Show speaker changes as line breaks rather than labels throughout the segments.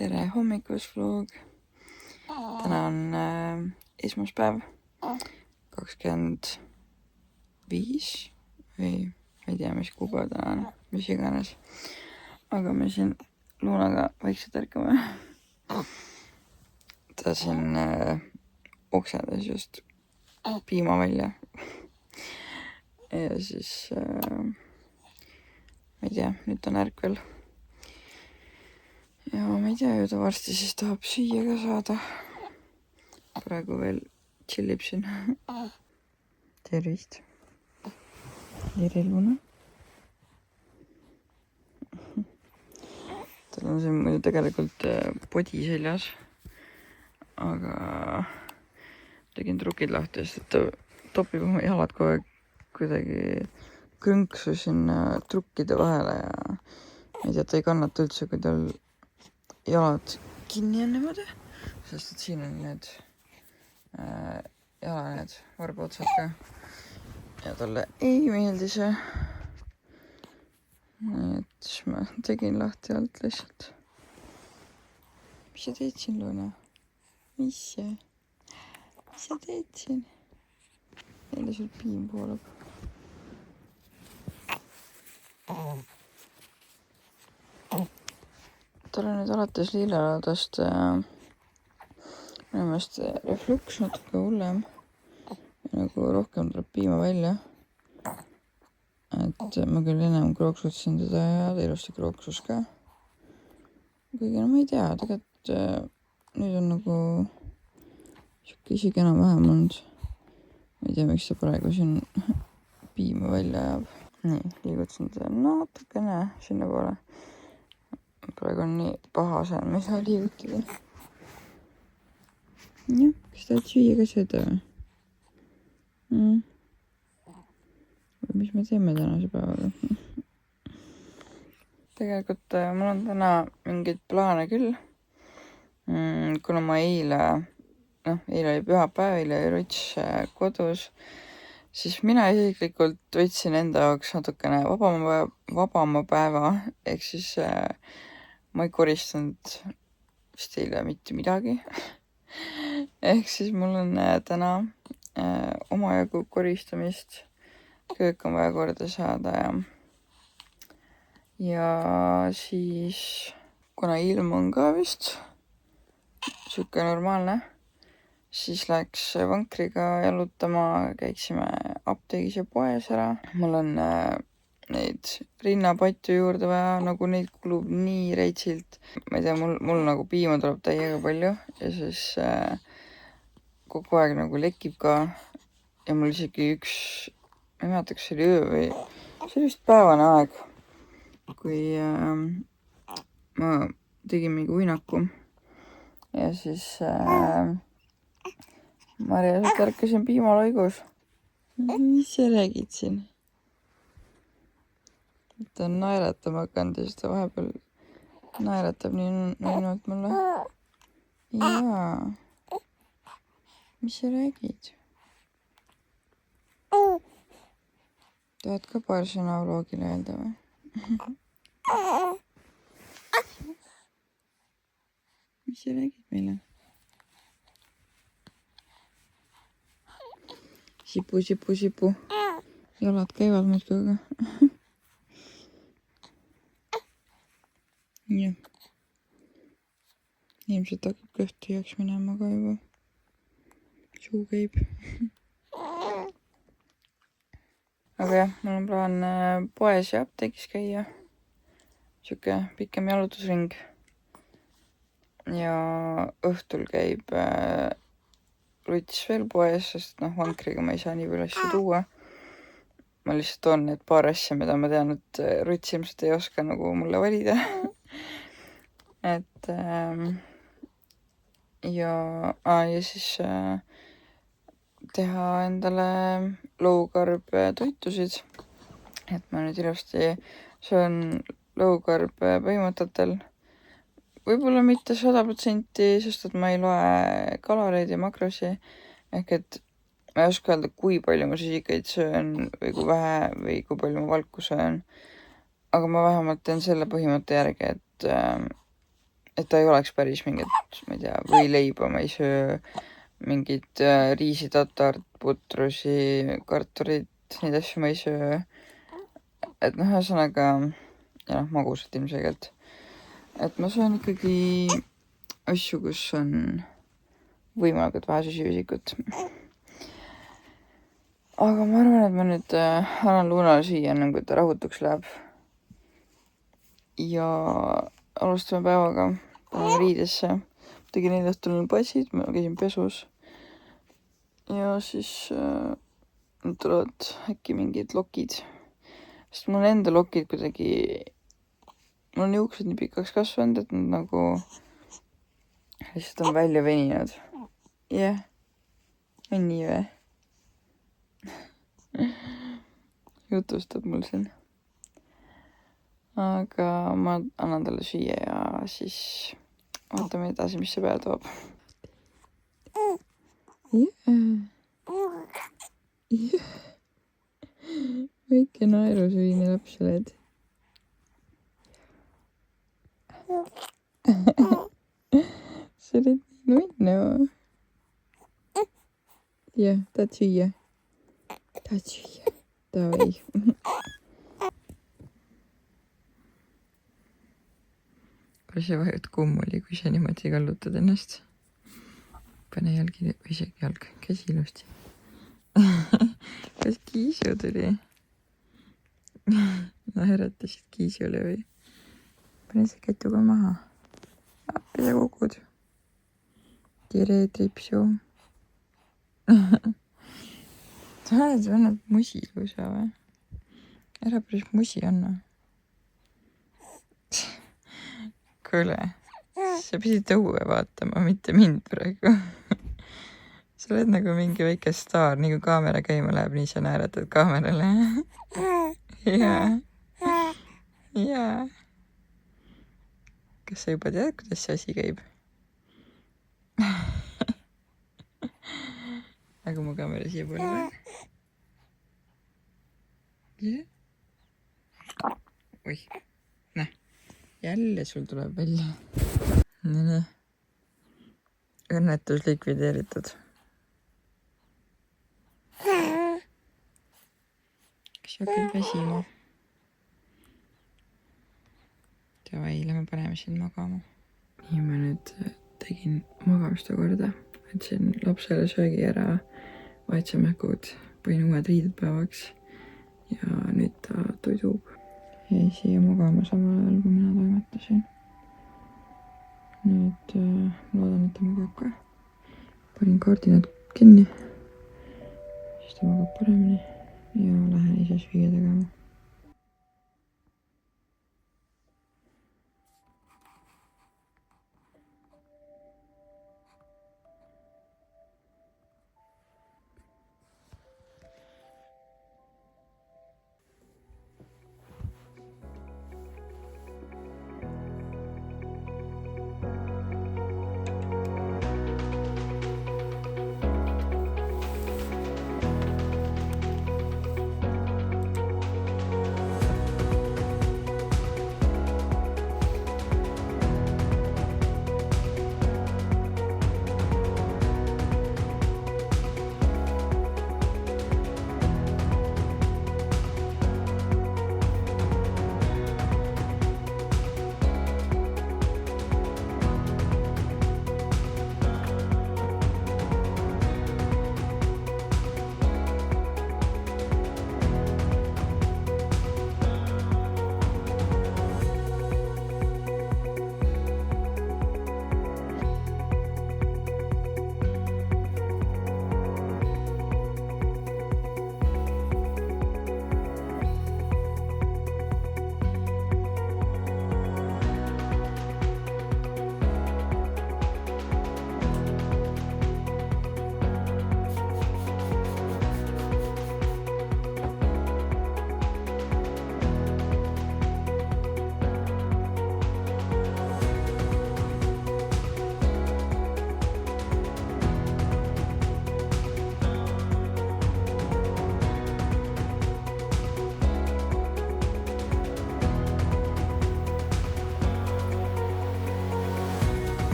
Tere hommikust vlog. Täna on esmaspäev 25 või ma ei tea, mis kuupäev täna on, mis iganes. Aga me siin Luunaga vaikselt ärkame. Ta siin oksendas just piima välja. Ja siis ma ei tea, nüüd on ärkvel. Ja ma ei tea, ju ta varsti siis tahab süüa ka saada. Praegu veel chillib siin. Tervist. Tere, Luna. Tal on siin muidu tegelikult podi seljas. Aga tegin trukid lahti, sest ta topib oma jalad kogu aeg kuidagi krõnksu sinna trukkide vahele ja ma ei tea, ta ei kannata üldse, kui tal jalad kinni on niimoodi, sest et siin on need need varbaotsad ka ja talle ei meeldi see. Nii et siis ma tegin lahti alt lihtsalt. Mis sa teed siin, Luna? Mis sa teed siin? Jälle sul piim poolab. Tal on nüüd alates lillelaadast minu meelest refluks natuke hullem. Nagu rohkem tuleb piima välja. Et ma küll enam krooksutasin teda ja ta ilusti krooksus ka. Kuigi no ma ei tea, tegelikult nüüd on nagu siuke isegi enam vähem olnud. Ma ei tea, miks ta praegu siin piima välja ajab. Nii, liigutasin teda natukene sinna poole. Praegu on nii paha see, ma ei saa liigutada. Jah, kas tahad süüa ka seda või? Mis me teeme tänase päevaga? Tegelikult mul on täna mingeid plaane küll. Kuna ma eile oli pühapäev, eile oli Ruts kodus, siis mina isiklikult võtsin enda jaoks natukene vabama päeva, ehk siis ma ei koristanud vist eile mitte midagi. Ehk siis mul on täna omajagu koristamist, köök on vaja korda saada ja siis kuna ilm on ka vist siuke normaalne, siis läks vankriga jalutama, käiksime apteegis ja poes ära. Mul on neid rinnapatju juurde vaja, nagu neid kulub nii reitsilt. Ma ei tea, mul nagu piima tuleb täiega palju ja siis kogu aeg nagu lekib ka. Ja mul isegi üks, ma ei mäleta, kas see oli öö või see oli vist päevane aeg, kui ma tegin mingi uinaku ja siis Marja ärkasin piimaloigus. Mis sa räägid siin? Ta on naeratama hakanud ja siis ta vahepeal naeratab nii noinult mulle. Jaa. Mis sa räägid? Tahad ka paar sõna vlogile öelda või? Mis sa räägid meile? Sipu. Jalad käivad muudkui aga. Jah. Ilmselt hakkab kõht tühjaks minema ka juba. Suu käib. Aga jah, mul on plaan poes ja apteegis käia. Siuke pikem jalutusring. Ja õhtul käib Ruts veel poes, sest vankriga ma ei saa nii palju asju tuua. Ma lihtsalt toon need paar asja, mida ma tean, et Ruts ilmselt ei oska nagu mulle valida. Et ja siis teha endale low-carb toitusid. Et ma nüüd ilusti söön low-carb põhimõtetel. Võib-olla mitte 100%, sest et ma ei loe kaloreid ja makrosi. Ehk et ma ei oska öelda, kui palju ma sisikaid söön või kui vähe või kui palju ma valku söön. Aga ma vähemalt teen selle põhimõtte järgi, et ta ei oleks päris mingit, ma ei tea, võileiba ma ei söö, mingit riisi, tatart, putrusi, kartulit, neid asju ma ei söö. Et noh, ühesõnaga, ja noh, magusat ilmselgelt. Et ma söön ikkagi asju, kus on võimalikult vähe süsivõsikut. Aga ma arvan, et ma nüüd annan Lunale süüa, enne kui ta rahutuks läheb. Ja alustame päevaga. Paneme riidesse. Tegin eile õhtul passid, ma käisin pesus. Ja siis nüüd tulevad äkki mingid lokid. Sest mul enda lokid kuidagi, mul on juuksed nii pikaks kasvanud, et nad nagu lihtsalt on välja veninud. Jah, on nii või? Jutustab mul siin. Aga ma annan talle süüa ja siis vaatame edasi, mis see päev toob. Väike naerusüine laps oled. Sa oled nii nunnu. Jah, tahad süüa? Tahad süüa? Davai. Kui sa vajud kummuli, kui sa niimoodi kallutad ennast. Pane jalgi või isegi jalg, käsi ilusti. Kas Kiisu tuli? Naeratasid Kiisule või? Pane see kätuga maha. Appi sa kukud. Tere, tripsu. Sa oled vennad musi ilusa või? Ära päris musi anna. Kuule, sa pidid õue vaatama, mitte mind praegu. Sa oled nagu mingi väike staar, nii kui kaamera käima läheb, nii sa naeratad kaamerale. Jaa. Kas sa juba tead, kuidas see asi käib? Nagu mu kaamera siia poole läheb. Jah. Oih, näe. Jälle sul tuleb välja. Nii. Õnnetus likvideeritud. Kas sa hakkad väsima? Davai, lähme paneme sind magama. Nii, ma nüüd tegin magamiste korda. Võtsin lapsele söögi ära, vahetsin mähkud, panin uued riided päevaks ja nüüd ta toidub. Jäi siia magama samal ajal, kui mina toimetasin. Nüüd loodan, et ta magab ka. Panin kaardinad kinni, siis ta magab paremini ja lähen ise süüa tegema.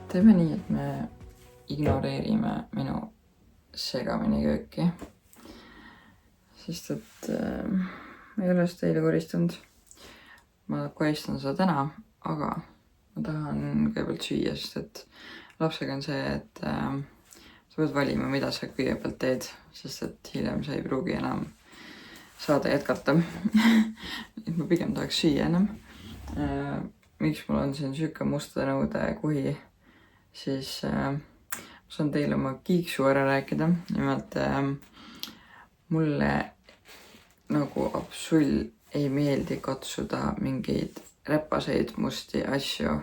teeme nii, et me ignoreerime minu segamini kööki. Sest et ma ei ole seda eile koristanud. Ma koristan seda täna, aga ma tahan kõigepealt süüa, sest et lapsega on see, et sa pead valima, mida sa kõigepealt teed, sest et hiljem sa ei pruugi enam saada jätkata. Et ma pigem tahaks süüa enam. Miks mul on siin süke musta nõude kuhi, siis saan teile oma kiiksu ära rääkida. Nimelt mulle nagu absol ei meeldi katsuda mingeid räpaseid musti asju.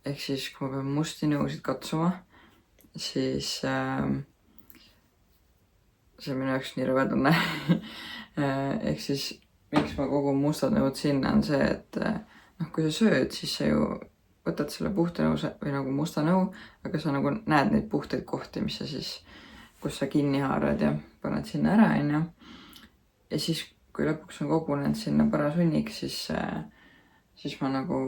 Ehk siis, kui ma pean musti nõusid katsuma, siis see on minu jaoks nii rõve tunne. Ehk siis, miks ma kogun mustad nõud sinna on see, et kui sa sööd, siis sa ju võtad selle puhta nõu või nagu musta nõu, aga sa nagu näed neid puhtaid kohti, mis sa siis, kus sa kinni haarad ja paned sinna ära, onju. Ja siis, kui lõpuks on kogunenud sinna paras hunnik, siis ma nagu,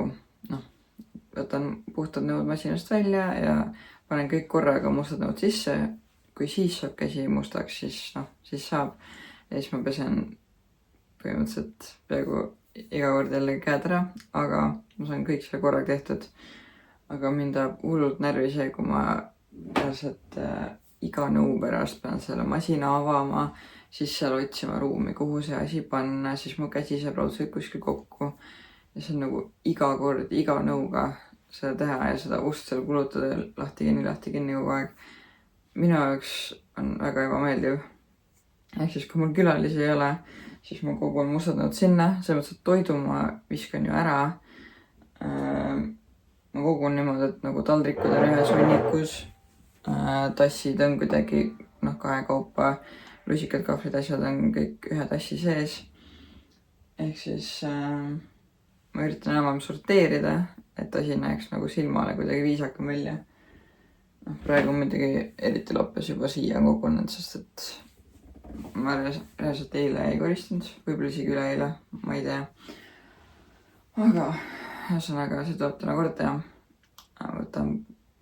võtan puhtad nõud masinast välja ja panen kõik korraga mustad nõud sisse. Kui siis saab käsi mustaks, siis saab. Ja siis ma pesen põhimõtteliselt peaaegu iga kord jällegi käed ära, aga ma saan kõik selle korraga tehtud. Aga mind tahab hullult närvi see, kui ma reaalselt iga nõu pärast pean selle masina avama, siis seal otsima ruumi, kuhu see asi panna, siis mu käsi saab raudselt kuskil kokku. Ja see on nagu iga kord, iga nõuga seda teha ja seda ust seal kulutada lahti kinni kogu aeg. Minu jaoks on väga ebameeldiv. Ehk siis, kui mul külalisi ei ole, siis ma kogun mustad nõud sinna, selles mõttes, et toidu ma viskan ju ära. Ma kogun niimoodi, et nagu taldrikud on ühes hunnikus, tassid on kuidagi kahekaupa, lusikad, kahvlid, asjad on kõik ühe tassi sees. Ehk siis ma üritan enam sorteerida, et asi näeks nagu silmale kuidagi viisakam välja. Praegu muidugi eriti lappes juba siia kogunenud, sest et ma reaalselt eile ei koristanud, võib-olla isegi üleeile, ma ei tea. Aga ühesõnaga, see tuleb täna kord teha. Võtan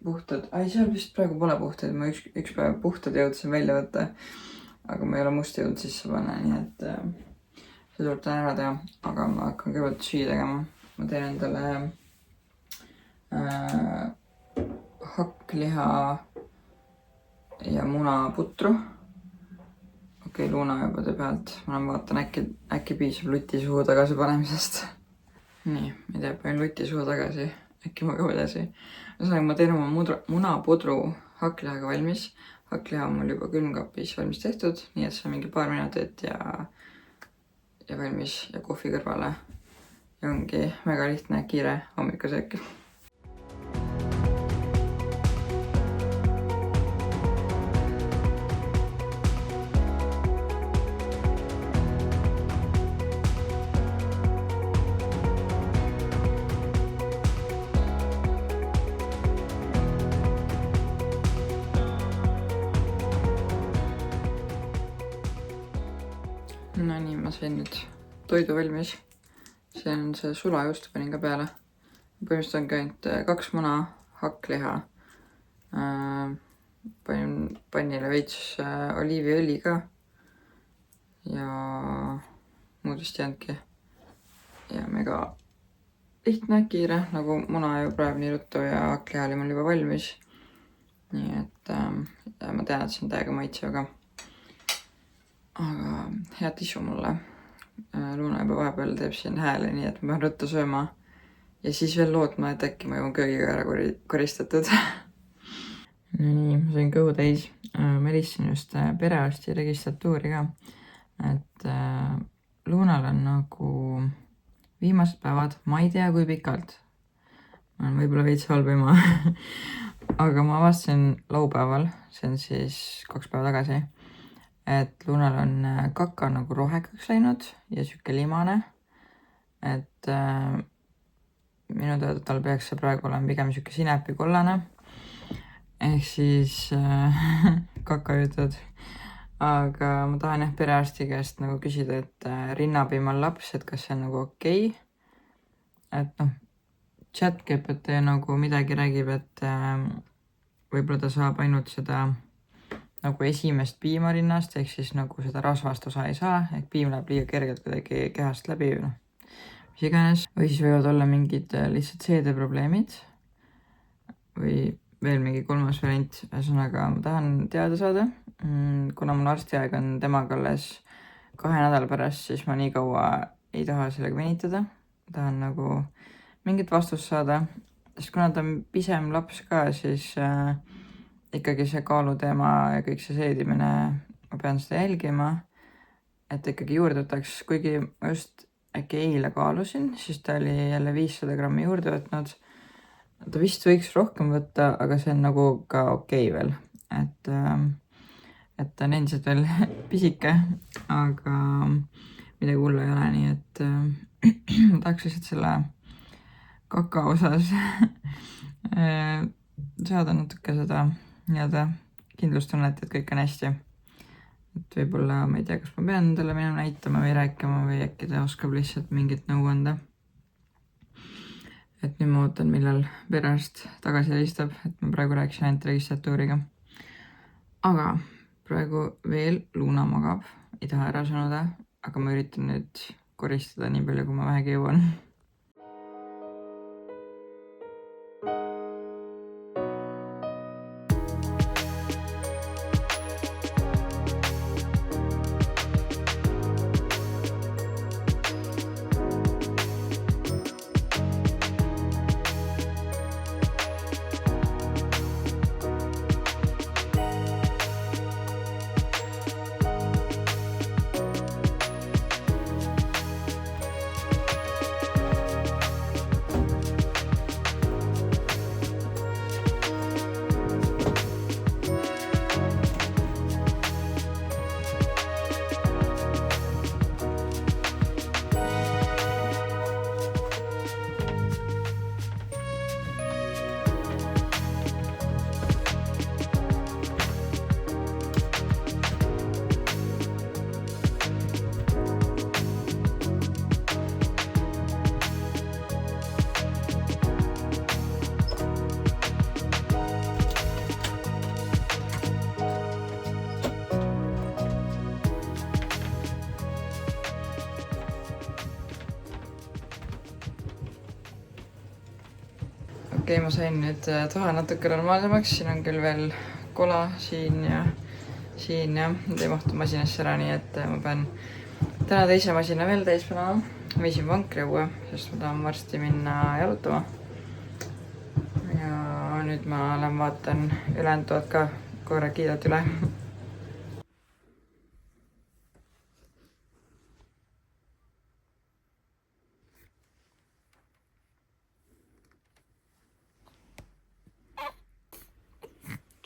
puhtad, seal vist praegu pole puhtad, ma üks päev puhtad jõudsin välja võtta, aga ma ei ole musti jõudnud sisse panna, nii et see tuleb täna ära teha, aga ma hakkan kõigepealt süüa tegema. Ma teen endale hakkliha ja munaputru. Okei, Luuna juba teeb häält. Ma vaatan, äkki piisab luti suhu tagasi panemisest. Nii, ma ei tea, panen luti suhu tagasi. Äkki magab edasi. Ma teen oma munapudru hakklihaga valmis. Hakkliha on mul juba külmkapis valmis tehtud, nii et see on mingi paar minutit ja valmis ja kohvi kõrvale. Ja ongi väga lihtne, kiire hommikusöök. No nii, ma sain nüüd toidu valmis. See on see sulajuust, panin ka peale. Põhimõtteliselt ongi ainult 2 muna, hakkliha. Panin pannile veits oliiviõli ka. Ja muud vist jäändki. Ja mega lihtne, kiire, nagu muna ju praegu nii ruttu ja hakkliha oli mul juba valmis. Nii et ma tean, et see on täiega maitsev ka. Aga hea tissu mulle. Luuna juba vahepeal teeb siin hääle, nii et ma pean ruttu sööma. Ja siis veel lootma, et äkki ma jõuan köögiga ära koristatud. No nii, ma sain kõhu täis. Ma helistasin just perearsti registratuuri ka. Et Luunal on nagu viimased päevad, ma ei tea kui pikalt. Ma olen võib-olla veits halb ema. Aga ma avastasin laupäeval, see on siis 2 päeva tagasi. Et Luunal on kaka nagu rohekaks läinud ja süke limane. Et minu teada tal peaks see praegu olema pigem süke sinepi-kollane. Ehk siis kakajutud. Aga ma tahan perearsti käest nagu küsida, et rinnapiimal laps, et kas see on nagu okei. Et ChatGPT nagu midagi räägib, et võib-olla ta saab ainult seda nagu esimest piimarinnast, ehk siis nagu seda rasvast osa ei saa, ehk piim läheb liiga kergelt kuidagi kehast läbi, mis iganes. Või siis võivad olla mingid lihtsalt seedeprobleemid või veel mingi kolmas variant. Ühesõnaga, ma tahan teada saada, kuna mul arstiaeg on temaga alles 2 nädala pärast, siis ma nii kaua ei taha sellega venitada. Tahan nagu mingit vastust saada, sest kuna ta on pisem laps ka, siis ikkagi see kaaluteema ja kõik see seedimine, ma pean seda jälgima, et ikkagi juurde võtaks, kuigi ma just äkki eile kaalusin, siis ta oli jälle 500 grammi juurde võtnud. Ta vist võiks rohkem võtta, aga see on nagu ka okei veel, et ta on endiselt veel pisike, aga midagi hullu ei ole, nii et ma tahaks lihtsalt selle kaka osas saada natuke seda nii-öelda kindlustunnet, et kõik on hästi. Et võib-olla ma ei tea, kas ma pean talle minema näitama või rääkima või äkki ta oskab lihtsalt mingit nõu anda. Et nüüd ma ootan, millal perearst tagasi helistab, et ma praegu rääkisin ainult registratuuriga. Aga praegu veel Luna magab, ei taha ära sõnuda, aga ma üritan nüüd koristada nii palju, kui ma vähegi jõuan. Okei, ma sain nüüd toa natuke normaalsemaks, siin on küll veel kola siin ja nüüd ei mahtu masinasse ära, nii et ma pean täna teise masina veel täis panema. Viisin vankri õue, sest ma tahan varsti minna jalutama. Ja nüüd ma lähen vaatan ülejäänud toad ka korra kiirelt üle.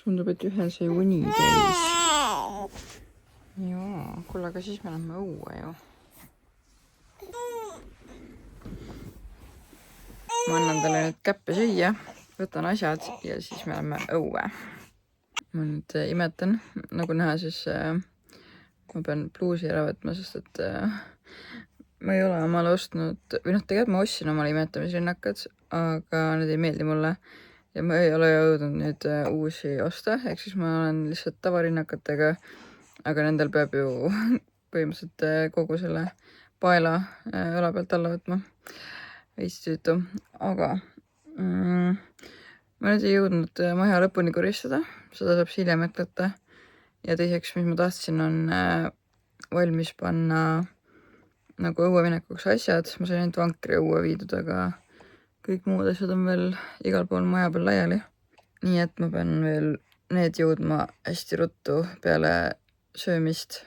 Tundub, et ühel sai uni täis. Joo, kuule, aga siis me lähme õue ju. Ma annan talle nüüd käppe süüa, võtan asjad ja siis me lähme õue. Ma nüüd imetan, nagu näha, siis ma pean pluusi ära võtma, sest et ma ei ole omale ostnud, või tegelikult ma ostsin omale imetamisrinnakad, aga need ei meeldi mulle. Ja ma ei ole jõudnud nüüd uusi osta, ehk siis ma olen lihtsalt tavarinnakatega, aga nendel peab ju põhimõtteliselt kogu selle paela õla pealt alla võtma. Veits tüütu, aga ma nüüd ei jõudnud maja lõpuni koristada, seda saab hiljem eklata. Ja teiseks, mis ma tahtsin, on valmis panna nagu õueminekuks asjad. Ma sain ainult vankri õue viidud, aga kõik muud asjad on veel igal pool maja peal laiali. Nii et ma pean veel need jõudma hästi ruttu peale söömist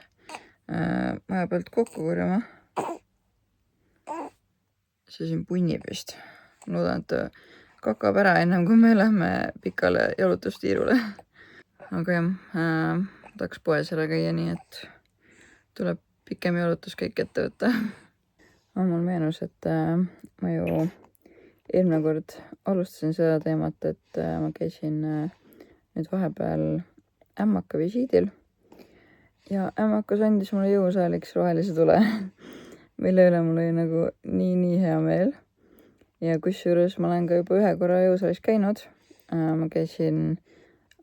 maja pealt kokku korjama. See siin punnib vist. Loodan, et ta kakab ära ennem, kui me lähme pikale jalutustiirule. Aga jah, tahaks poes ära käia, nii et tuleb pikem jalutus kõik ette võtta. Mul meenus, et ma ju eelmine kord alustasin seda teemat, et ma käisin nüüd vahepeal ämmaka visiidil ja ämmakas andis mulle jõusaaliks rohelise tule, mille üle mul oli nagu nii hea meel. ja kusjuures ma olen ka juba ühe korra jõusaalis käinud. Ma käisin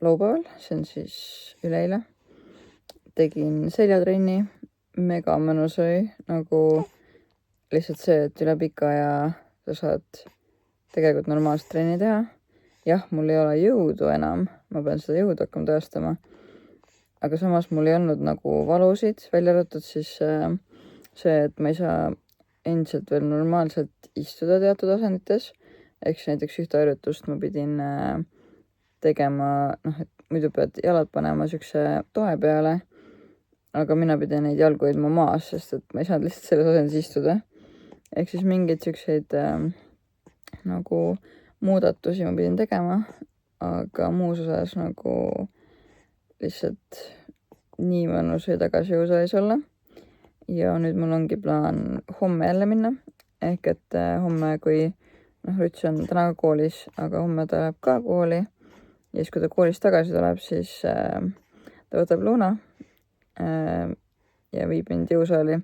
laupäeval, see on siis üleeile. Tegin seljatrenni, mega mõnus oli, nagu lihtsalt see, et üle pika aja sa saad tegelikult normaalselt trenni teha. Jah, mul ei ole jõudu enam, ma pean seda jõudu hakkama tõestama. Aga samas mul ei olnud nagu valusid, välja arvatud siis see, et ma ei saa endiselt veel normaalselt istuda teatud asendites. Eks näiteks ühte harjutust ma pidin tegema, et muidu pead jalad panema siukse toe peale, aga mina pidin neid jalgu hoidma maas, sest et ma ei saanud lihtsalt selles asendis istuda. Ehk siis mingeid siukseid nagu muudatusi ma pidin tegema, aga muus osas nagu lihtsalt nii mõnus või tagasi jõusaalis olla. Ja nüüd mul ongi plaan homme jälle minna. Ehk et homme, kui Rüts on täna ka koolis, aga homme ta läheb ka kooli. Ja siis, kui ta koolist tagasi tuleb, siis ta võtab lõuna ja viib mind jõusaali.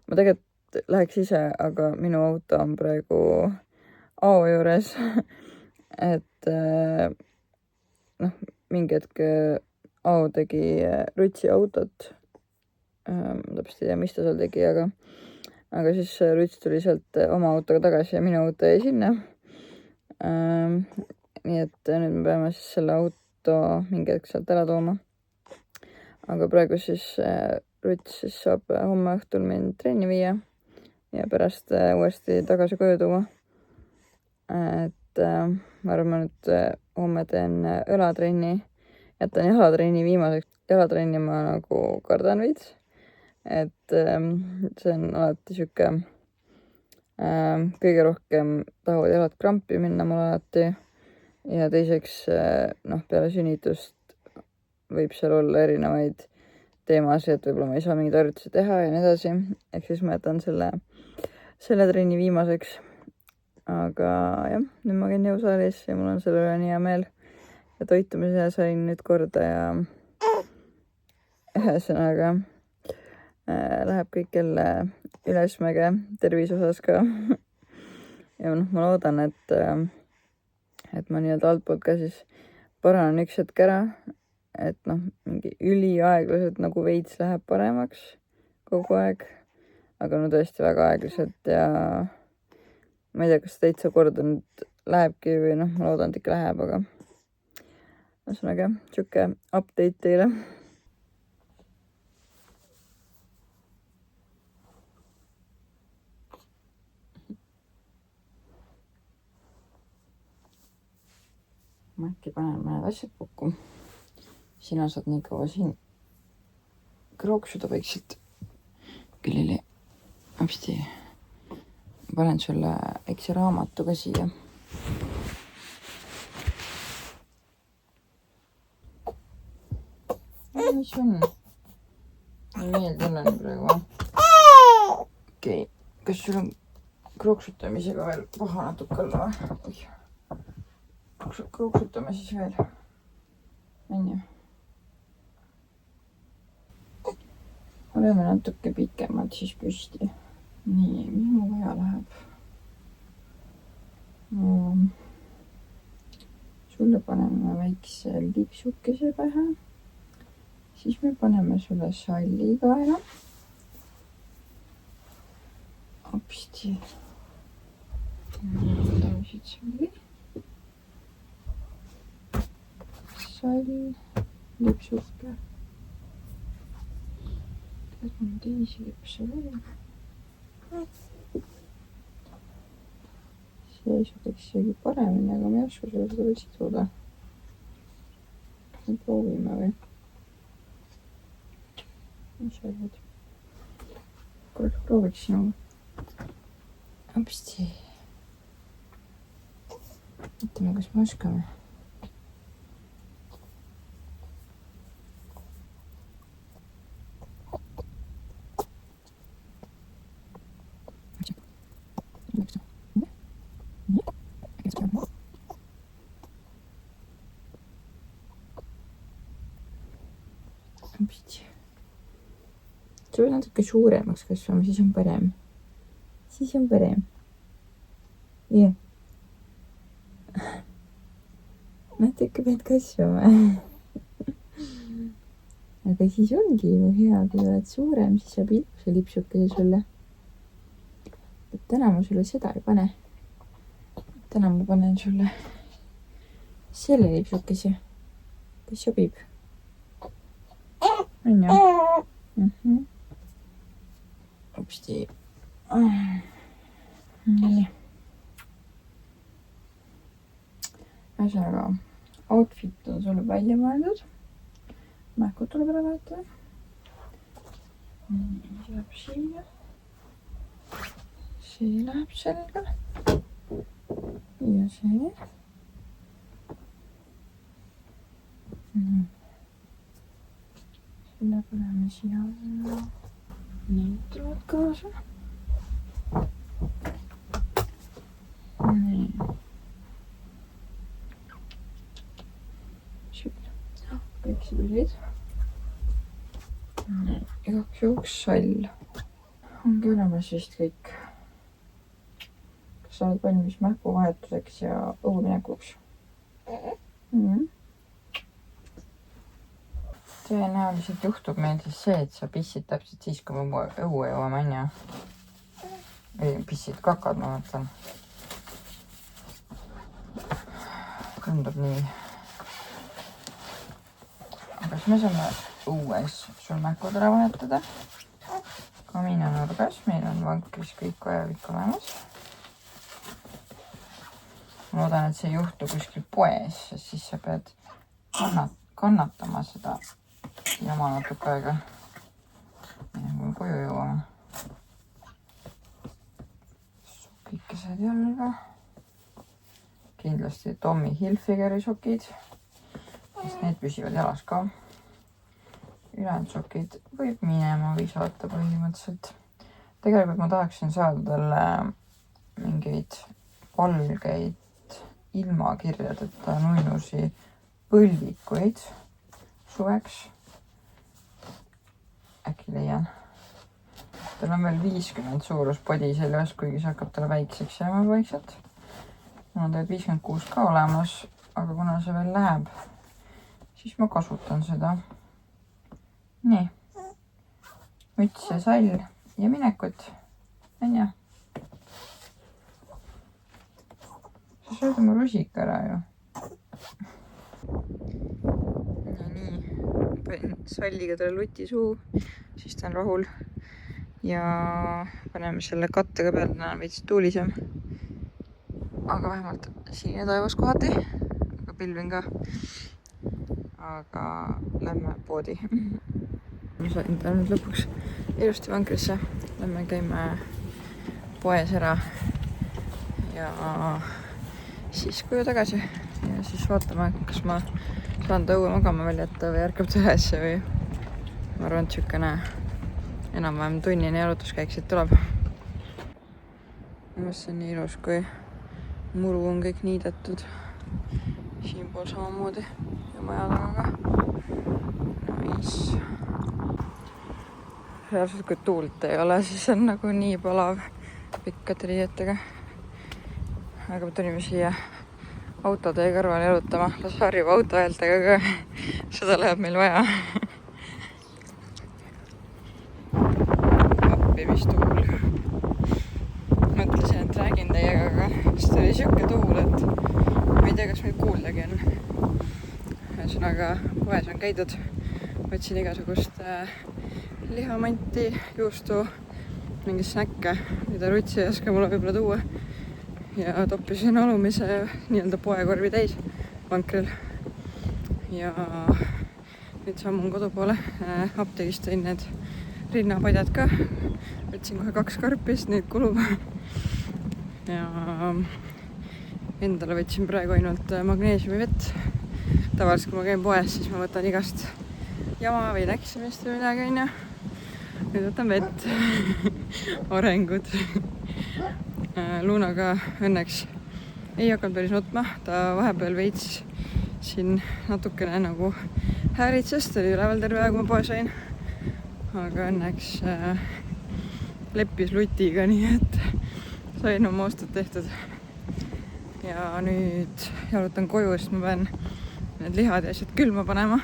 Ma tegelikult läheks ise, aga minu auto on praegu Ao juures. Et mingi hetk Ao tegi Rütsi autot. Täpselt ei tea, mis ta seal tegi, aga siis Rüts tuli sealt oma autoga tagasi ja minu auto jäi sinna. Nii et nüüd me peame siis selle auto mingi hetk sealt ära tooma. Aga praegu siis Rüts siis saab homme õhtul mind trenni viia ja pärast uuesti tagasi koju tuua. Et ma arvan, et homme teen õlatrenni. Jätan jalatrenni viimaseks. Jalatrenni ma nagu kardan veits. Et see on alati siuke kõige rohkem tahavad jalad krampi minna mul alati. Ja teiseks peale sünnitust võib seal olla erinevaid teemasid, et võib-olla ma ei saa mingeid harjutusi teha ja nii edasi. Ehk siis ma jätan selle trenni viimaseks. Aga jah, nüüd ma käin jõusaalis ja mul on selle üle nii hea meel. Ja toitumise sain nüüd korda ja ühesõnaga läheb kõik jälle ülesmäge tervise osas ka. Ja ma loodan, et ma nii-öelda altpoolt ka siis paranen üks hetk ära. Et mingi üliaeglaselt nagu veits läheb paremaks kogu aeg. Aga tõesti väga aeglaselt ja ma ei tea, kas täitsa korda nüüd lähebki või ma loodan, et ikka läheb, aga ühesõnaga siuke update teile. Ma äkki panen mõned asjad kokku. Sina saad nii kaua siin krooksuda vaikselt. Küll hästi. Panen sulle väikse raamatu ka siia. Mis on? Meel tunnen praegu. Okei. Kas sul on krooksutamisega veel paha natuke olla või? Krooksutame siis veel. Onju. Oleme natuke pikemad siis püsti. Nii, mis mu vaja läheb? Sulle paneme väikse lipsukese pähe. Siis me paneme sulle salli ka ära. Hopsti. Võtame siit salli. Sall, lipsuke. Kas on teisi lipse veel? See suudaks isegi paremini, aga ma ei oska sulle seda veel siduda. Me proovime või? Mis sa oled? Korraks prooviks sinuga. Hopsti. Mõtleme, kas me oskame. See võib natuke suuremaks kasvama, siis on parem. Jah. natuke pead kasvama. Aga siis ongi ju hea, kui oled suurem, siis saab ilusa lipsukese sulle. Täna ma sulle seda ei pane. Täna ma panen sulle selle lipsukese. Kas sobib? On ju? Upsti. Nii. Ühesõnaga, outfit on sulle välja mõeldud. Mähkud tuleb ära vahetada. See läheb siia. See läheb selga. Ja see. Selle paneme siia alla. Need tulevad kaasa. Nii. Kõik sidusid. Igaks juhuks sall. Ongi olemas vist kõik. Kas sa oled valmis mähkuvahetuseks ja õueminekuks? Tõenäoliselt juhtub meil siis see, et sa pissid täpselt siis, kui me õue jõuame, on ju? Või pissid kakad, ma mõtlen. Tundub nii. Kas me saame õues sul mähkud ära vahetada? Kamin on nurgas, meil on vankris kõik vajalik olemas. Ma loodan, et see ei juhtu kuskil poes, sest siis sa pead kannatama seda jama natuke aega. Kui me koju jõuame. Sokikesed jalga. Kindlasti Tommy Hilfigeri sokid. Sest need püsivad jalas ka. Ülejäänud sokid võib minema visata põhimõtteliselt. Tegelikult ma tahaksin saada talle mingeid valgeid ilmakirjadeta nunnusi põlvikuid suveks. Äkki leian. Tal on veel 50 suurus podi seljas, kuigi see hakkab talle väikseks jääma vaikselt. Mul on tegelikult 56 ka olemas, aga kuna see veel läheb, siis ma kasutan seda. Nii. Müts ja sall ja minekut. On ja? Sa sööd oma rusika ära ju. Nii. Panin salliga talle luti suu, siis ta on rahul. Ja paneme selle kattega peale, täna on veits tuulisem. Aga vähemalt sinine taevas kohati. Aga pilvin ka. Aga lähme poodi. Ma sain ta nüüd lõpuks ilusti vankrisse. Lähme käime poes ära. Ja siis koju tagasi. Ja siis vaatame, kas ma saan ta õue magama veel jätta või ärkab ta ülesse või ma arvan, et sükene enam-vähem tunnini jalutuskäik siit tuleb. See on nii ilus, kui muru on kõik niidetud. Siin pool samamoodi ja maja taga ka. Nice. Reaalselt kui tuult ei ole, siis on nagu nii palav pikkade riietega. Aga me tulime siia autotee kõrval jalutama. Las harjub autohäältega ka. Seda läheb meil vaja. Appi, mis tuul. Mõtlesin, et räägin teiega, aga siis tuli siuke tuul, et ma ei tea, kas meil kuuldagi on. Ühesõnaga, poes on käidud. Võtsin igasugust lihamanti, juustu, mingi snäkke, mida Rutsi ei oska mulle võib-olla tuua. Ja toppisin alumise nii-öelda poekorvi täis vankril. Ja nüüd sammun kodu poole. Apteegist tõin need rinnapadjad ka. Võtsin kohe 2 karpist, neid kulub. Ja endale võtsin praegu ainult magneesiumi vett. Tavaliselt, kui ma käin poes, siis ma võtan igast jama või läksimist või midagi, on ju. Nüüd võtan vett. Arengud. Luunaga õnneks ei hakanud päris nutma. Ta vahepeal veits siin natukene nagu häälitses. Ta oli üleval terve aeg, kui ma poes sain. Aga õnneks leppis lutiga, nii et sain oma ostud tehtud. ja nüüd jalutan koju, sest ma pean need lihad ja asjad külma panema.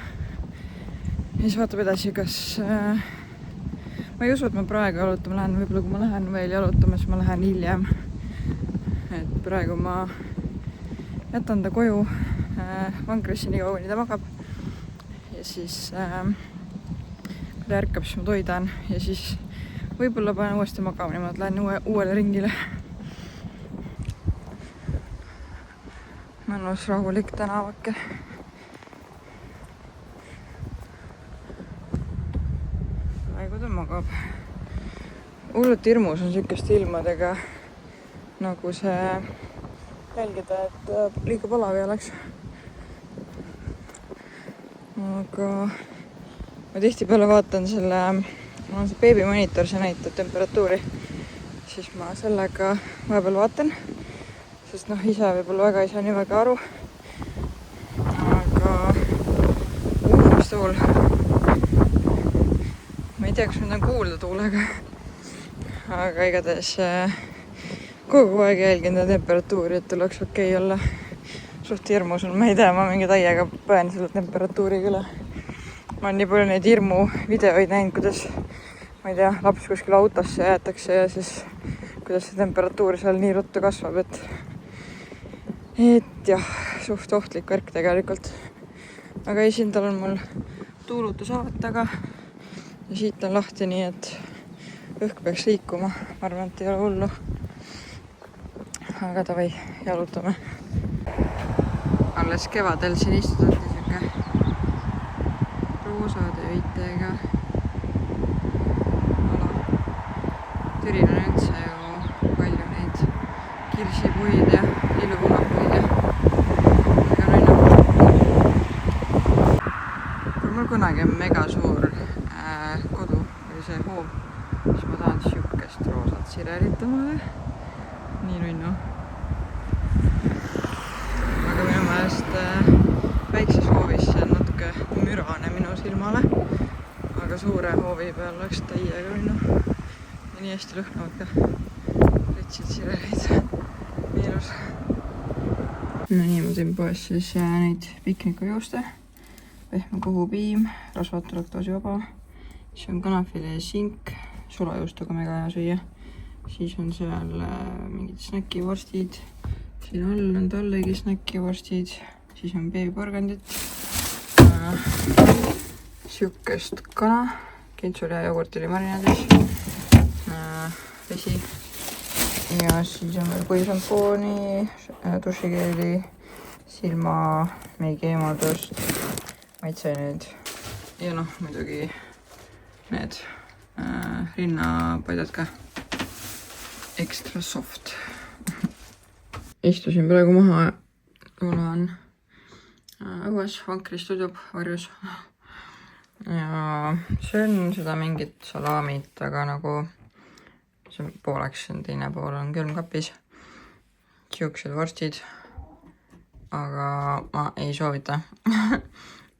Ja siis vaatab edasi, kas ma ei usu, et ma praegu jalutama lähen, võib-olla kui ma lähen veel jalutama, siis ma lähen hiljem. Et praegu ma jätan ta koju vankrisse nii kaua, kuni ta magab. Ja siis kui ta ärkab, siis ma toidan ja siis võib-olla panen uuesti magama, niimoodi lähen uuele ringile. Mõnus rahulik tänavake. Praegu ta magab. Hullult hirmus on sükeste ilmadega nagu see jälgida, et liiga palav ei oleks. Aga ma tihtipeale vaatan selle, mul on see beebimonitor, see näitab temperatuuri, siis ma sellega vahepeal vaatan, sest ise võib-olla väga ei saa nii väga aru. Aga mis tuul. Ma ei tea, kas mind on kuulda tuulega, aga igatahes kogu aeg jälgin temperatuuri, et tuleks okei olla. Suht hirmus on, ma ei tea, ma mingi täiega põen selle temperatuuriga üle. Ma olen nii palju neid hirmu videoid näinud, kuidas, ma ei tea, laps kuskil autosse jäetakse ja siis kuidas see temperatuur seal nii ruttu kasvab, et jah, suht ohtlik värk tegelikult. Aga ei, siin tal on mul tuulutusavad taga ja siit on lahti, nii et õhk peaks liikuma. Ma arvan, et ei ole hullu. Aga davai, jalutame. Alles kevadel siin istutati siuke roosade õitega ala. Türil on üldse ju palju neid kirsipuid ja lillupunapuid ja kui mul kunagi on mega suur kodu või see hoov, siis ma tahan siukest roosat sirelit omale. Nii nunnu. Aga minu meelest väikses hoovis see on natuke mürane minu silmale, aga suure hoovi peal oleks täiega nunnu. Ja nii hästi lõhnavad ka ritsid sirerid. Miilus. No nii, ma tõin poes siis neid piknikujuuste, pehme kohupiim, rasvatud laktoosivaba, siis on kanafilee sink, sulajuustuga mega hea süüa. Siis on seal mingid snäkivorstid, siin all on tallegi snäkivorstid, siis on beebiporgandit, siukest kana, kintsul ja jogurt oli marinaadis, vesi ja siis on veel põhisampooni, dušikeeli, silmameigi eemaldust, maitseaineid ja muidugi need rinnapaidad ka. Extra soft. Istusin praegu maha, olen õues, vankris tudub varjus ja söön seda mingit salamit, aga nagu see pooleks, teine pool on külmkapis. Siuksed vorstid, aga ma ei soovita.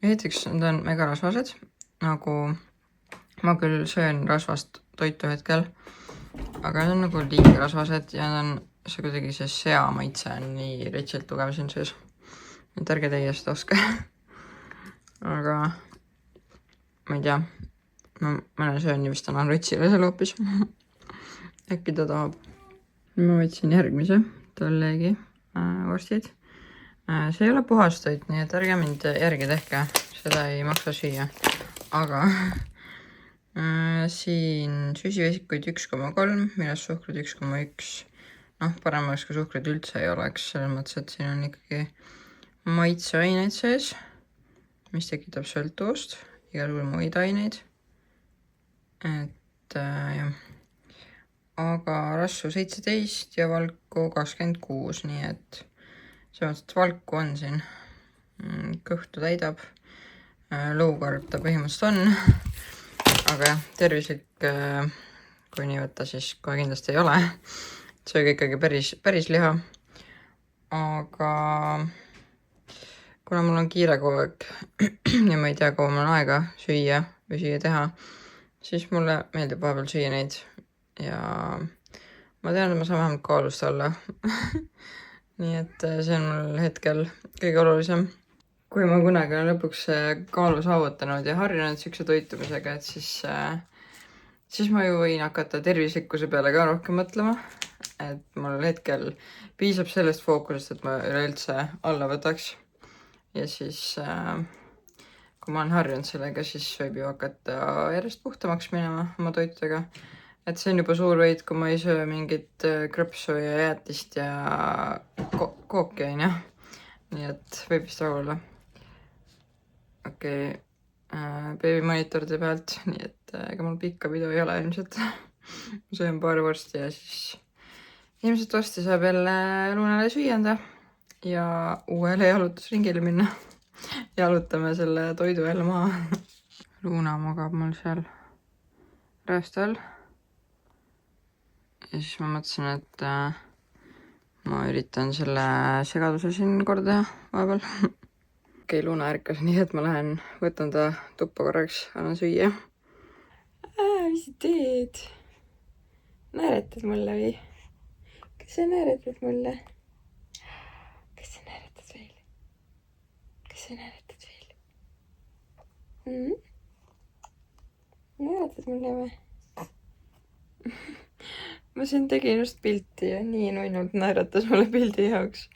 Esiteks, need on mega rasvased, nagu ma küll söön rasvast toitu hetkel, aga need on nagu liiga rasvased ja see kuidagi see sea maitse on nii retsilt tugev siin sees. Et ärge teie seda oska. Aga ma ei tea, mõne söön ja vist annan retsile selle hoopis. Äkki ta tahab. Ma võtsin järgmise tallegi vorstid. See ei ole puhas toit, nii et ärge mind järgi tehke. Seda ei maksa süüa. Aga siin süsivesikuid 1,3, millest suhkrud 1,1. Parem oleks, kui suhkrud üldse ei oleks, selles mõttes, et siin on ikkagi maitseaineid sees, mis tekitab sõltuvust, igal juhul muid aineid. Et jah. Aga rasvu 17 ja valku 26, nii et see mõttes, et valku on siin. Kõhtu täidab, lõukarv ta põhimõtteliselt on. Aga jah, tervislik, kui nii võtta, siis kohe kindlasti ei ole. Sööge ikkagi päris liha. Aga kuna mul on kiire kogu aeg ja ma ei tea, kaua mul on aega süüa või süüa teha, siis mulle meeldib vahepeal süüa neid. Ja ma tean, et ma saan vähemalt kaalust alla. nii et see on mul hetkel kõige olulisem. Kui ma kunagi olen lõpuks kaalu saavutanud ja harjunud siukse toitumisega, et siis ma ju võin hakata tervislikkuse peale ka rohkem mõtlema. Et mul hetkel piisab sellest fookusest, et ma üleüldse alla võtaks. Ja siis, kui ma olen harjunud sellega, siis võib ju hakata järjest puhtamaks minema oma toitudega. Et see on juba suur võit, kui ma ei söö mingit krõpsu ja jäätist ja kooki, on ju. Nii et võib vist rahule. Okei, beebimonitoride pealt, nii et ega mul pikka pidu ei ole ilmselt. Ma söön paar vorsti ja siis ilmselt varsti saab jälle Lunale süüa anda ja uuele jalutusringile minna. Jalutame selle toidu jälle maha. Luna magab mul seal rööstel. Ja siis ma mõtlesin, et ma üritan selle segaduse siin korda vahepeal. Okei, Luna ärkas nii, et ma lähen, võtan ta tuppa korraks, annan süüa. Mis sa teed? Naeratad mulle või? Kas sa naeratad mulle? Kas sa naeratad veel? Kas sa naeratad veel? Naeratad mulle või? Ma siin tegin just pilti ja nii nuinult naeratas mulle pildi jaoks.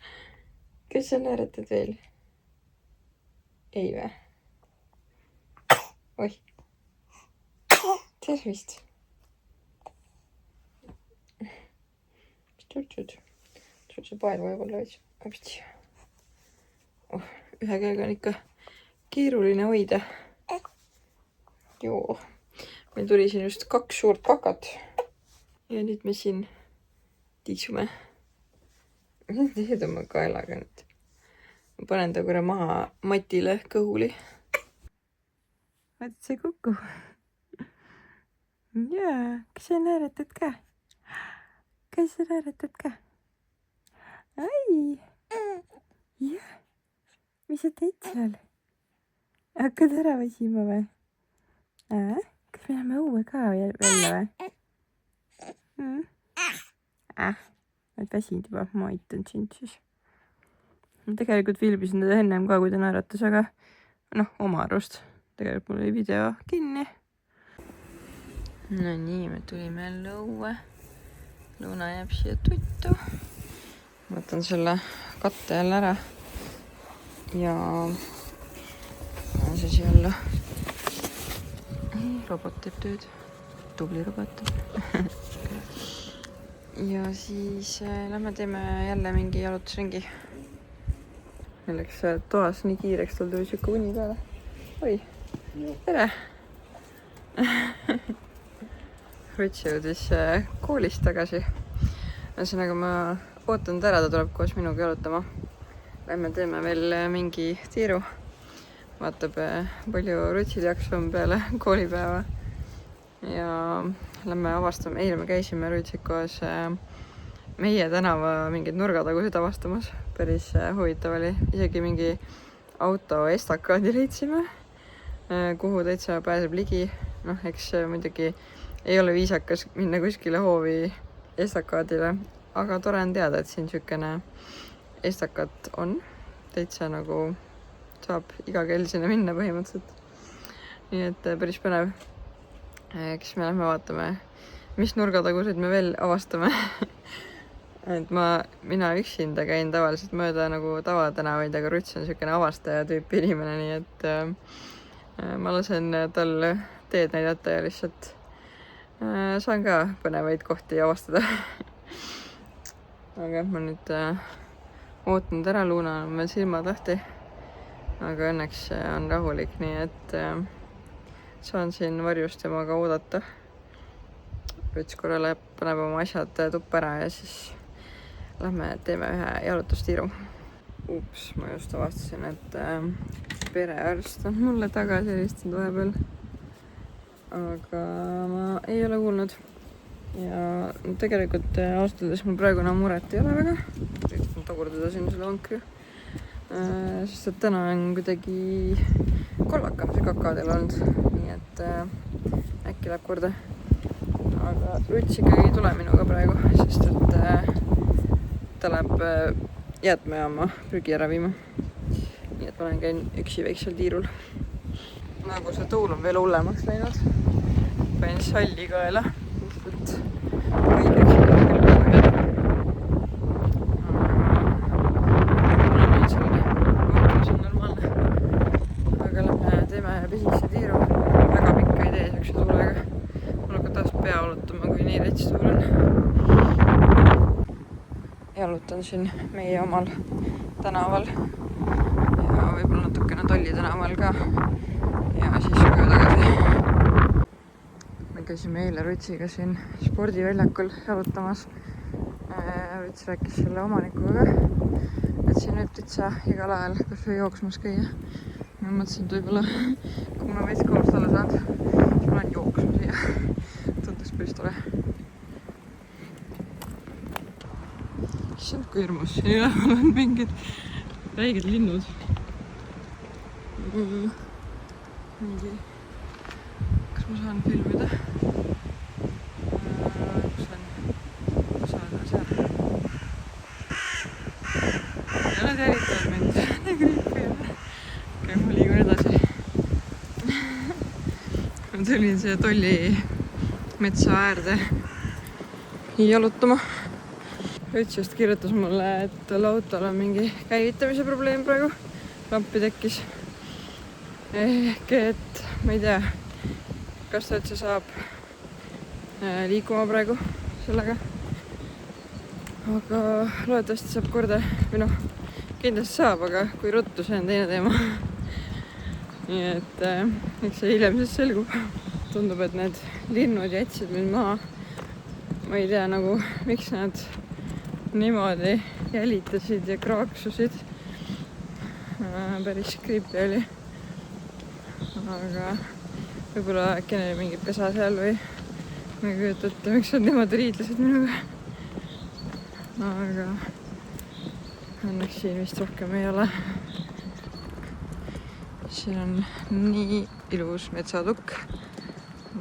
Kas sa naeratad veel? Ei vä? Oih. Tervist. Mis tutsud? Tutsud paelu võib-olla veits. Apsti. Ühe käega on ikka keeruline hoida. Joo. Meil tuli siin just 2 suurt kakat. Ja nüüd me siin tiksume. Mis teed oma kaelaga nüüd? Ma panen ta korra maha matile kõhuli. Vaatad see kuku? Jaa, kas sa naeratad ka? Kas sa naeratad ka? Ai! Jah! Mis sa teed seal? Hakkad ära väsima või? Kas me läheme õue ka välja või? Oled väsinud juba, ma aitan sind siis. Ma tegelikult filmisin teda ennem ka, kui ta naeratas, aga oma arust. Tegelikult mul oli video kinni. No nii, me tulime jälle õue. Luna jääb siia tuttu. Ma võtan selle katte jälle ära. Ja on see siia alla. Robot teeb tööd. Tubli robot. Ja siis lähme teeme jälle mingi jalutusringi. Meil läks toas nii kiireks, tal tuli siuke uni peale. Oi, tere! Rutsi jõudis koolist tagasi. Ühesõnaga ma ootan ta ära, ta tuleb koos minuga jalutama. Lähme teeme veel mingi tiiru. Vaatab, palju Rutsil jaksu on peale koolipäeva. Ja lähme avastame. Eile me käisime Rutsiga koos meie tänava mingid nurgatagusid avastamas. Päris huvitav oli. Isegi mingi auto estakaadi leidsime, kuhu täitsa pääseb ligi. Eks muidugi ei ole viisakas minna kuskile hoovi estakaadile, aga tore on teada, et siin siukene estakat on. Täitsa nagu saab iga kell sinna minna põhimõtteliselt. Nii et päris põnev. Eks me lähme vaatame, mis nurgatagusid me veel avastame. Et mina üksinda käin tavaliselt mööda nagu tavatänavaid, aga Ruts on siukene avastaja tüüpi inimene, nii et ma lasen tal teed näidata ja lihtsalt saan ka põnevaid kohti avastada. Aga ma nüüd ootan ära, Luna on veel silmad lahti, aga õnneks on rahulik, nii et saan siin varjus temaga oodata. Ruts korra läheb, paneb oma asjad tuppa ära ja siis lähme teeme ühe jalutustiiru. Ups, ma just avastasin, et perearst on mulle tagasi helistanud vahepeal. Aga ma ei ole kuulnud. Ja tegelikult austaldes mul praegu enam muret ei ole väga. Üritan tagurdada siin selle vankri. Sest et täna on kuidagi kollakam see kakaadel olnud. Nii et äkki läheb korda. Aga Ruts ikkagi ei tule minuga praegu, sest et ta läheb jäätmejaama prügi ära viima. Nii et ma käin üksi väiksel tiirul. Nagu see tuul on veel hullemaks läinud. Pain salli kaela. Just, pisikese tiiru, väga pikka ei tee siukse tuulega. Mul hakkab taas pea valutama, kui nii rets tuul on. Jalutan siin meie omal tänaval ja võib-olla natukene Tolli tänaval ka ja siis koju tagasi. Me käisime eile Rutsiga siin spordiväljakul jalutamas. Ruts rääkis selle omanikuga, et siin võib täitsa igal ajal kas või jooksmas käia. Ma mõtlesin, et võib-olla kui ma veits koolust alla saanud, siis ma lähen jooksma siia. Tundus päris tore. Issand, kui hirmus. Siin üleval on mingid räiged linnud. Mingi... Kas ma saan filmida? Kus on? Saan seal. Ja nad järitavad mind. Negriipi jälle. Okei, ma liigun edasi. Ma tulin siia Tolli metsa äärde jalutama. Üts just kirjutas mulle, et tal autol on mingi käivitamise probleem praegu. Lampi tekkis. Ehk et ma ei tea, kas ta üldse saab liikuma praegu sellega. Aga loodetavasti saab korda. Või noh, kindlasti saab, aga kui ruttu, see on teine teema. Nii et eks see hiljem siis selgub. Tundub, et need linnud jätsid mind maha. Ma ei tea nagu, miks nad niimoodi jälitasid ja kraaksusid. Päris creepy oli. Aga võib-olla äkki neil mingi pesa seal või ma ei kujuta ette, miks nad niimoodi riidlesid minuga. Aga õnneks siin vist rohkem ei ole. Siin on nii ilus metsatukk.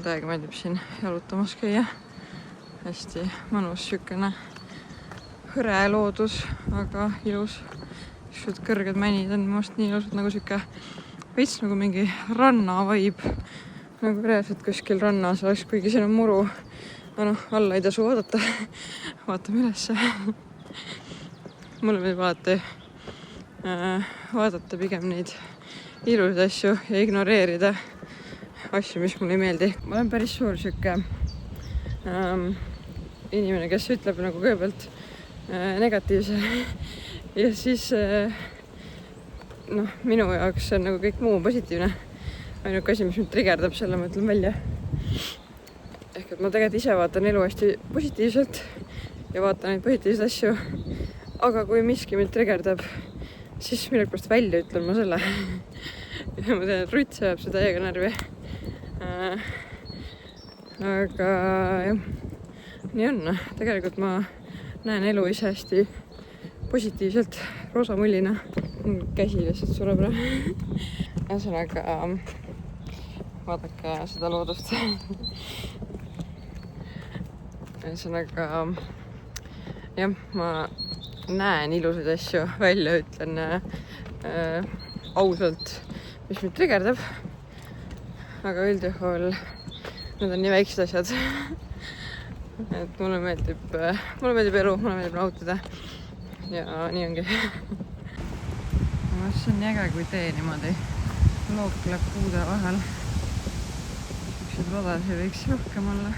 Täiega meeldib siin jalutamas käia. Hästi mõnus sükene hõre loodus, aga ilus. Šut kõrged mänid on must nii ilusad nagu süke veits nagu mingi ranna vibe. Nagu reaalselt kuskil rannas oleks, kuigi siin on muru. No, alla ei tasu vaadata. Vaatame ülesse. Mulle võib vaadata pigem neid ilusid asju ja ignoreerida asju, mis mulle ei meeldi. Ma olen päris suur süke inimene, kes ütleb nagu kõigepealt negatiivse ja siis minu jaoks on nagu kõik muu positiivne. Ainuke asi, mis mind trigerdab, selle ma ütlen välja. Ehk et ma tegelikult ise vaatan elu hästi positiivselt ja vaatan neid positiivseid asju. Aga kui miski mind trigerdab, siis millegipärast välja ütlen ma selle. Ja ma tean, et Rutt sajab seda täiega närvi. Aga jah, nii on. Tegelikult ma näen elu ise hästi positiivselt, roosamullina. Käsi lihtsalt sureb ära. Ühesõnaga, vaadake seda loodust. Ühesõnaga, jah, ma näen ilusaid asju, välja ütlen ausalt, mis mind trigerdab. Aga üldjuhul need on nii väiksed asjad. Et mulle meeldib elu, mulle meeldib nautida. Ja nii ongi. See on nii äge, kui tee niimoodi lookleb puude vahel. Siuksed rodasi võiks rohkem olla.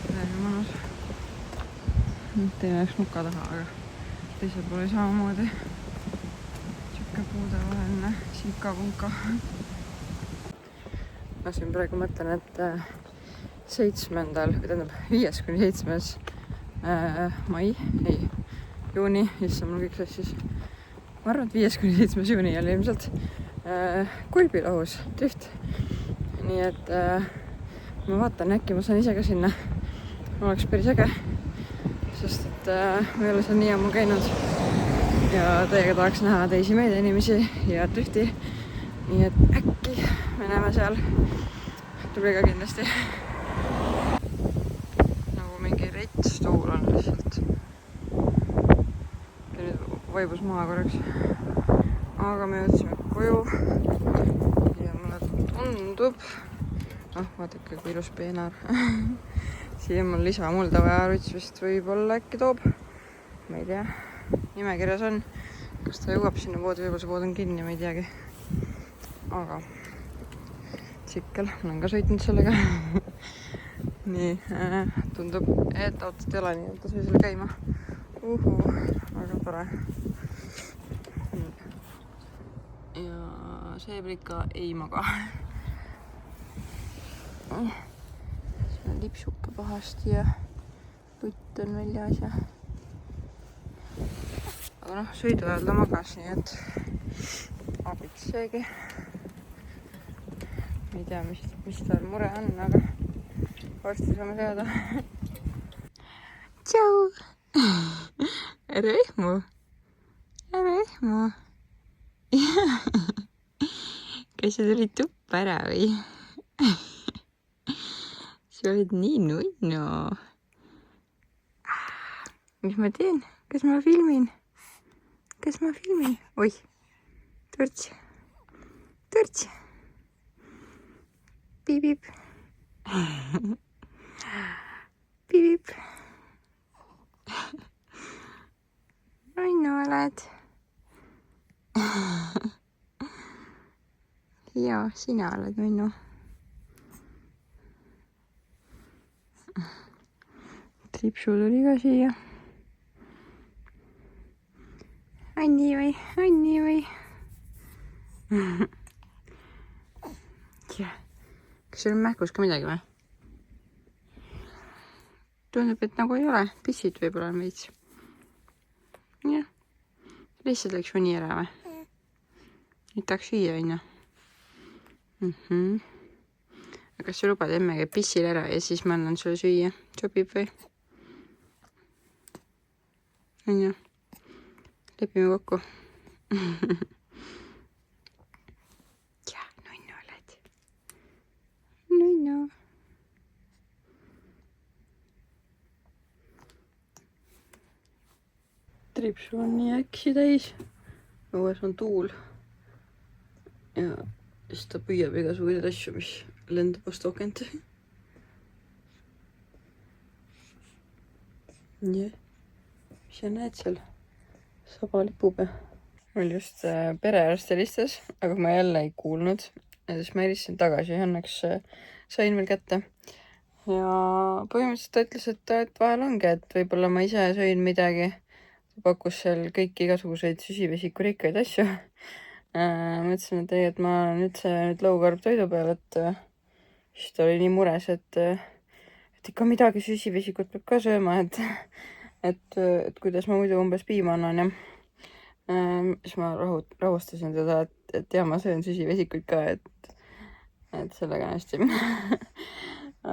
Täiega mõnus. Teine oleks nuka taha, aga teisel pool ei samamoodi. Siuke puude vaheline sika-punka. Ma siin praegu mõtlen, et 5.–7. mai, ei, juuni, issand mul kõik sassis. Ma arvan, et 5.–7. juuni oli ilmselt Kulbilahus drift. Nii et ma vaatan, äkki ma saan ise ka sinna. Oleks päris äge, sest et ma ei ole seal nii ammu käinud ja teiega tahaks näha teisi meediainimesi ja drifti. Nii et äkki me näeme seal. Tuli ka kindlasti. Nagu mingi rets tuul on lihtsalt. Ja nüüd vaibus maha korraks. Aga me jõudsime koju ja mulle tundub, vaadake kui ilus peenar. Siia mul lisamulda vaja, Ruts vist võib-olla äkki toob. Ma ei tea, nimekirjas on. Kas ta jõuab sinna poodi, võib-olla see pood on kinni, ma ei teagi. Aga tsikkel, olen ka sõitnud sellega. Nii, tundub, et autot ei ole, nii et ta sai selle käima. Väga tore. Ja seebrika ei maga. Siis on lipsuke pahasti ja lutt on väljas ja... Aga sõidu ajal ta magas, nii et abits seegi. Ei tea, mis tal mure on, aga varsti saame teada. Tšau! Ära ehmu! Ära ehmu! Kas sa tulid tuppa ära või? Sa oled nii nunnu. Mis ma teen? Kas ma filmin? Kas ma filmin? Oih! Turts! Turts! Piip-piip! Piip-piip! Nunnu oled. Joo, sinä olet nunnu. Tripsu tuli ka siia. Anni või? Anni või? Kas sul on mähkus ka midagi või? Tundub, et nagu ei ole. Pissid võib-olla on veits. Jah. Lihtsalt läks mõni ära või? Nüüd tahaks süüa õnna. Aga kas sa lubad emme käib pissil ära ja siis ma annan sulle süüa? Sobib või? Õnna. Lepime kokku. Ja, nunnu oled. Nunnu. Tripsu on nii äksi täis. Õues on tuul. Ja siis ta püüab igasuguseid asju, mis lendab vastu okent. Nii. Mis sa näed seal? Saba lipub. Mul just perearst helistas, aga ma jälle ei kuulnud. Ja siis ma helistasin tagasi ja õnneks sain veel kätte. Ja põhimõtteliselt ta ütles, et vahel ongi, et võib-olla ma ise sõin midagi. Ta pakkus seal kõiki igasuguseid süsivesikurikkaid asju. Mõtlesin, et tegelikult ma olen üldse nüüd low-carb toidu peal, et siis ta oli nii mures, et ikka midagi süsivesikut peab ka sööma, et kuidas ma muidu umbes piima annan ja siis ma rahustasin teda, et jah, ma söön süsivesikuid ka, et sellega on hästi.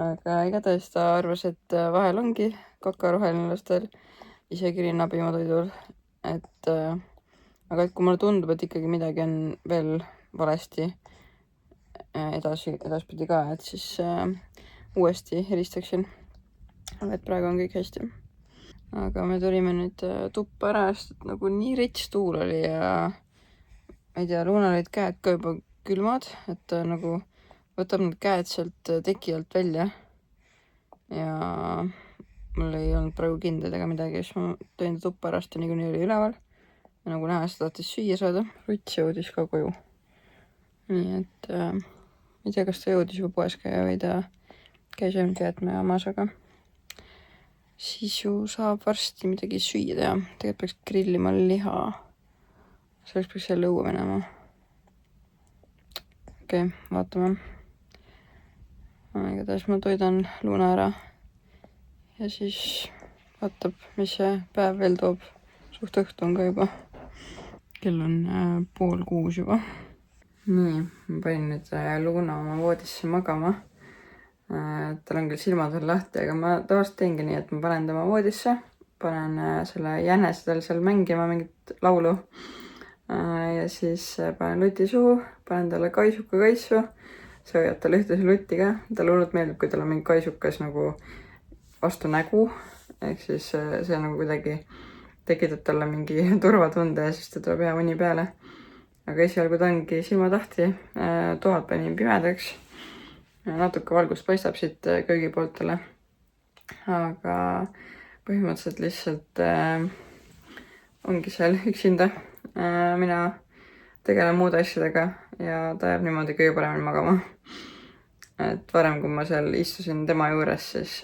Aga igatahes ta arvas, et vahel ongi kakaroheline lastel isegi rinnapiimatoidul, aga et kui mulle tundub, et ikkagi midagi on veel valesti edaspidi ka, et siis uuesti helistaksin. Aga et praegu on kõik hästi. Aga me tulime nüüd tuppa ära, sest nagu nii rits tuul oli ja ma ei tea, Luunal olid käed ka juba külmad, et ta nagu võtab need käed sealt teki alt välja ja mul ei olnud praegu kindlad ega midagi, siis ma tõin ta tuppa ära, sest ta niikuinii oli üleval ja nagu näha, seda tahtis süüa saada. Ruts jõudis ka koju. Nii et ma ei tea, kas ta jõudis juba poes käia või ta käis ainult jäätmejaamas, aga siis ju saab varsti midagi süüa teha. Tegelikult peaks grillima liha. Selleks peaks jälle õue minema. Okei, vaatame. Igatahes ma toidan Luuna ära. Ja siis vaatab, mis see päev veel toob. Suht õhtu on ka juba. Kell on 5:30 juba. Nii, ma panin nüüd Luuna oma voodisse magama. Tal on küll silmad veel lahti, aga ma tavaliselt teengi nii, et ma panen tema voodisse, panen selle jänese tal seal mängima mingit laulu ja siis panen luti suhu, panen talle kaisuka kaisu, see hoiab talle ühtlasi lutti ka. Talle hullult meeldib, kui tal on mingi kaisukas nagu vastu nägu, ehk siis see nagu kuidagi tekitad talle mingi turvatunde ja siis ta tuleb hea uni peale. aga esialgu ta ongi silmatahti, toad panin pimedaks. natuke valgust paistab siit köögipooltele. aga põhimõtteliselt lihtsalt ongi seal üksinda. mina tegelen muude asjadega ja ta jääb niimoodi kõige paremini magama. et varem, kui ma seal istusin tema juures, siis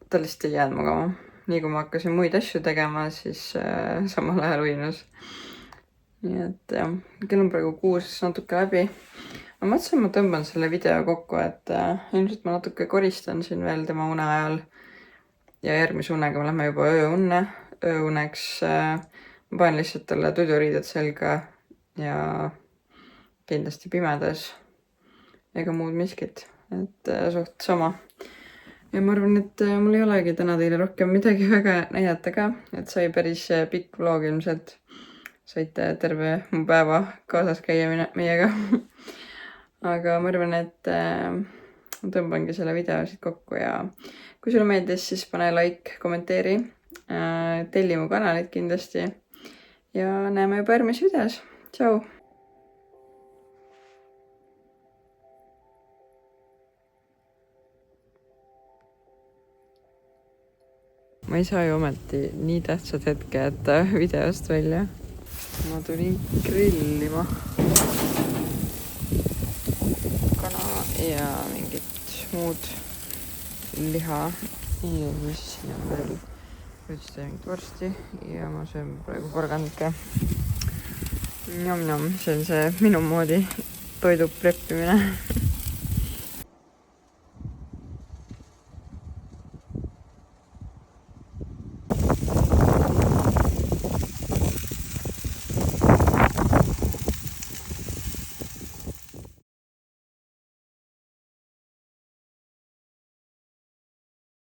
ta lihtsalt ei jäänud magama. nii kui ma hakkasin muid asju tegema, siis samal ajal uinus. nii et jah, kell on praegu 6 natuke läbi. ma mõtlesin, ma tõmban selle video kokku, et ilmselt ma natuke koristan siin veel tema une ajal. ja järgmise unega me lähme juba ööuneks. ma panen lihtsalt talle tuduriided selga ja kindlasti pimedas. ega muud miskit, et suht sama. ja ma arvan, et mul ei olegi täna teile rohkem midagi väga näidata ka, et sai päris pikk vlog ilmselt. saite terve mu päeva kaasas käia meiega. aga ma arvan, et tõmbangi selle video siit kokku ja kui sulle meeldis, siis pane like, kommenteeri, telli mu kanalit kindlasti ja näeme juba järgmises videos. Tšau! ma ei saa ju ometi nii tähtsad hetke jätta videost välja. ma tulin grillima kana ja mingit muud liha ja mis siin on veel üldse mingit vorsti ja ma söön praegu porgandike. Njom-njom, see on see minu moodi toidu preppimine.